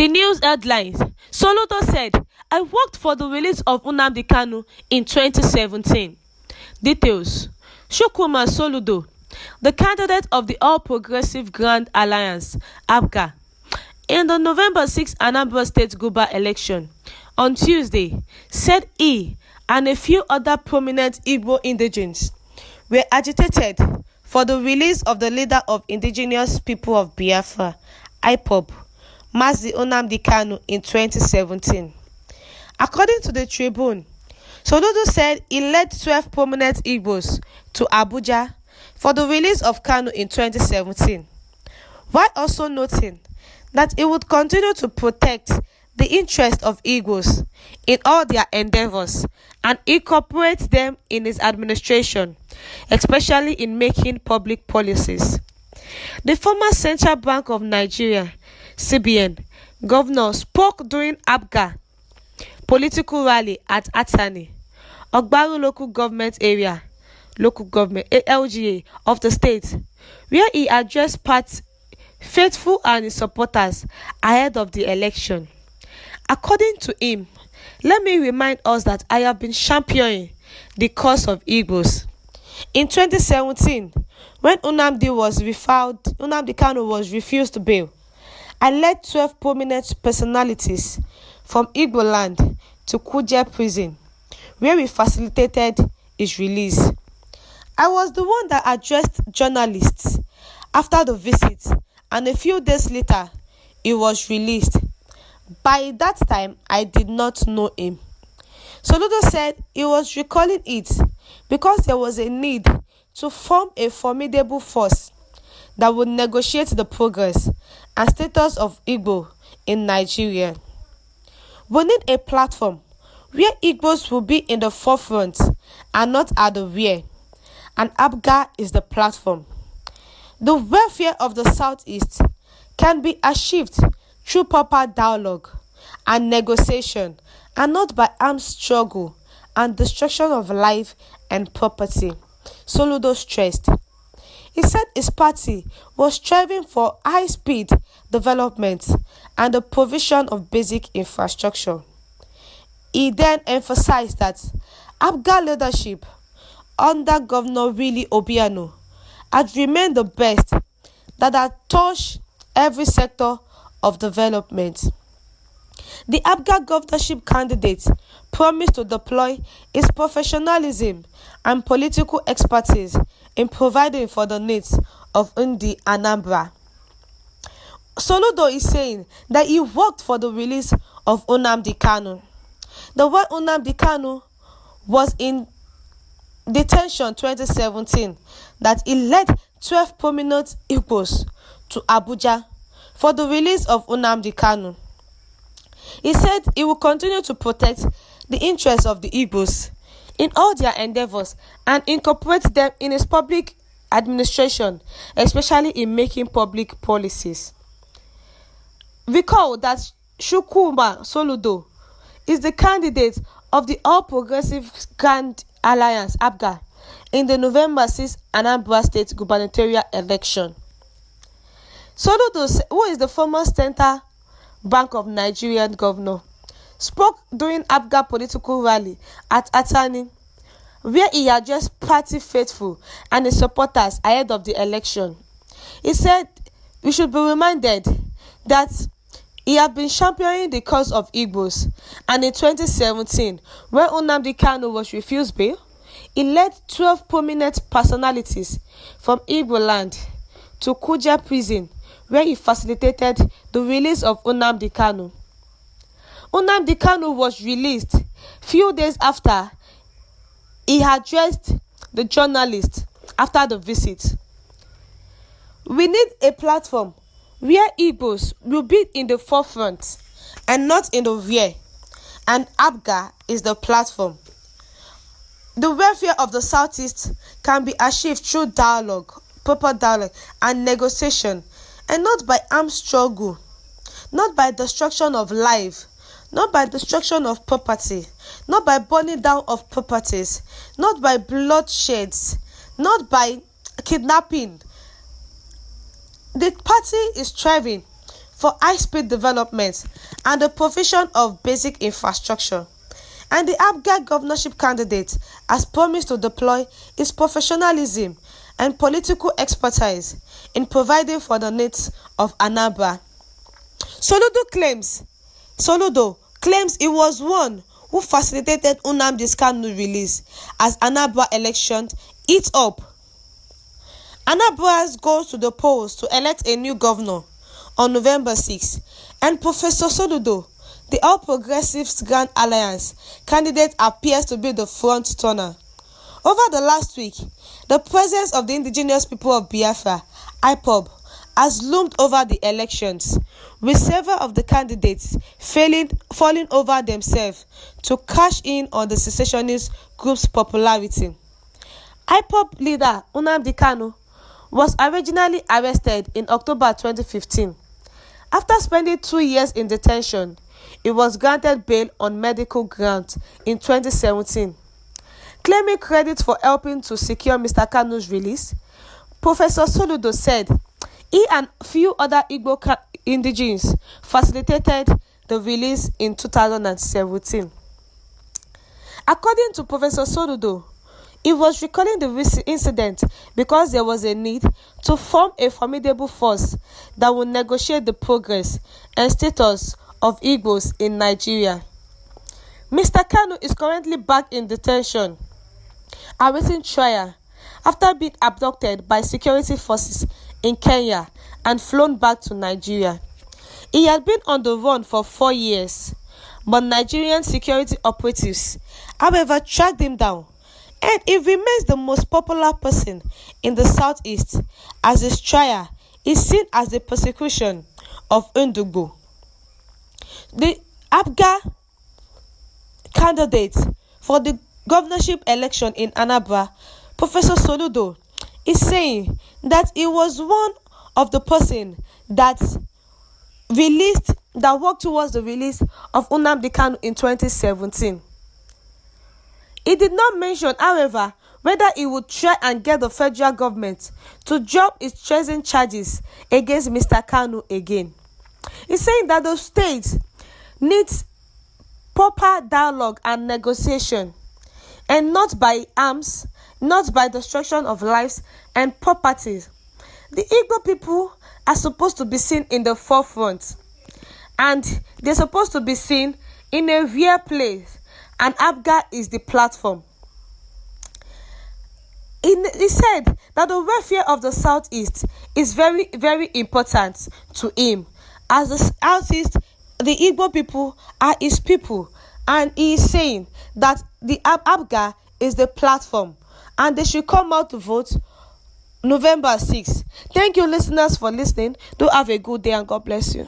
The news headlines: Soludo said, "I worked for the release of Nnamdi Kanu in 2017." Details: Chukwuma Soludo, the candidate of the All Progressive Grand Alliance (APGA) in the November 6 Anambra State Guber election, on Tuesday, said he and a few other prominent Igbo indigenes were agitated for the release of the leader of Indigenous People of Biafra (IPOB), Mazi Nnamdi Kanu, in 2017. According to the Tribune, Soludo said he led 12 prominent Igbos to Abuja for the release of Kanu in 2017, while also noting that he would continue to protect the interests of Igbos in all their endeavors and incorporate them in his administration, especially in making public policies. The former Central Bank of Nigeria (CBN) governor spoke during APGA political rally at Atani, Ogbaru local government area (LGA) of the state, where he addressed party faithful and his supporters ahead of the election. According to him, "Let me remind us that I have been championing the cause of Igbos. In 2017, when Nnamdi Kanu was refused bail, I led 12 prominent personalities from Igbo land to Kuje prison, where we facilitated his release. I was the one that addressed journalists after the visit, and a few days later, he was released. By that time, I did not know him." Soludo said he was recalling it because there was a need to form a formidable force that would negotiate the progress and status of Igbo in Nigeria. "We need a platform where Igbos will be in the forefront and not at the rear, and APGA is the platform. The welfare of the Southeast can be achieved through proper dialogue and negotiation, and not by armed struggle and destruction of life and property," Soludo stressed. He said his party was striving for high-speed development and the provision of basic infrastructure. He then emphasized that APGA leadership under Governor Willie Obiano had remained the best that had touched every sector of development. The APGA governorship candidate promised to deploy his professionalism and political expertise in providing for the needs of Ndi Anambra. Soludo is saying that he worked for the release of Nnamdi Kanu. The when Nnamdi Kanu was in detention 2017, that he led 12 prominent Igbos to Abuja for the release of Nnamdi Kanu. He said he will continue to protect the interests of the Igbos in all their endeavors and incorporate them in his public administration, especially in making public policies. Recall that Chukwuma Soludo is the candidate of the All Progressive Grand Alliance (APGA) in the November 6 Anambra State gubernatorial election. Soludo, who is the former Central Bank of Nigeria governor, spoke during APGA political rally at Atani, where he addressed party faithful and his supporters ahead of the election. He said we should be reminded that he had been championing the cause of Igbos, and in 2017, when Nnamdi Kanu was refused bail, he led 12 prominent personalities from Igbo land to Kuje prison, where he facilitated the release of Nnamdi Kanu. Nnamdi Kanu was released few days after he addressed the journalists after the visit. "We need a platform where Igbos will be in the forefront and not in the rear, and APGA is the platform. The welfare of the Southeast can be achieved through proper dialogue and negotiation, and not by armed struggle, not by destruction of life, not by destruction of property, not by burning down of properties, not by bloodsheds, not by kidnapping. The party is striving for high-speed development and the provision of basic infrastructure. And the APGA governorship candidate has promised to deploy his professionalism and political expertise in providing for the needs of Anambra. Soludo claims he was one who facilitated Nnamdi Kanu's release as Anambra elections heat up. Anambra goes to the polls to elect a new governor on November 6, and Professor Soludo, the All Progressives Grand Alliance candidate, appears to be the front runner. Over the last week, the presence of the indigenous people of Biafra, IPOB, has loomed over the elections, with several of the candidates falling over themselves to cash in on the secessionist group's popularity. IPOB leader Nnamdi Kanu was originally arrested in October 2015. After spending 2 years in detention, he was granted bail on medical grounds in 2017. Claiming credit for helping to secure Mr. Kanu's release, Professor Soludo said he and few other Igbo indigenes facilitated the release in 2017. According to Professor Soludo, he was recalling the incident because there was a need to form a formidable force that would negotiate the progress and status of Igbos in Nigeria. Mr. Kanu is currently back in detention, awaiting trial after being abducted by security forces in Kenya and flown back to Nigeria. He had been on the run for 4 years, but Nigerian security operatives, however, tracked him down, and he remains the most popular person in the southeast, as his trial is seen as the persecution of Ndugbo. The APGA candidate for the governorship election in Anambra, Professor Soludo, is saying that he was one of the person that worked towards the release of Nnamdi Kanu in 2017. He did not mention, however, whether he would try and get the federal government to drop its treason charges against Mr. Kanu again. He's saying that the state needs proper dialogue and negotiation, and not by arms, not by destruction of lives and properties. The Igbo people are supposed to be seen in the forefront, and they're supposed to be seen in a rare place, and APGA is the platform. He said that the welfare of the Southeast is very, very important to him. As the Southeast, the Igbo people are his people, and he is saying that the APGA is the platform, and they should come out to vote November 6th. Thank you, listeners, for listening. Do have a good day, and God bless you.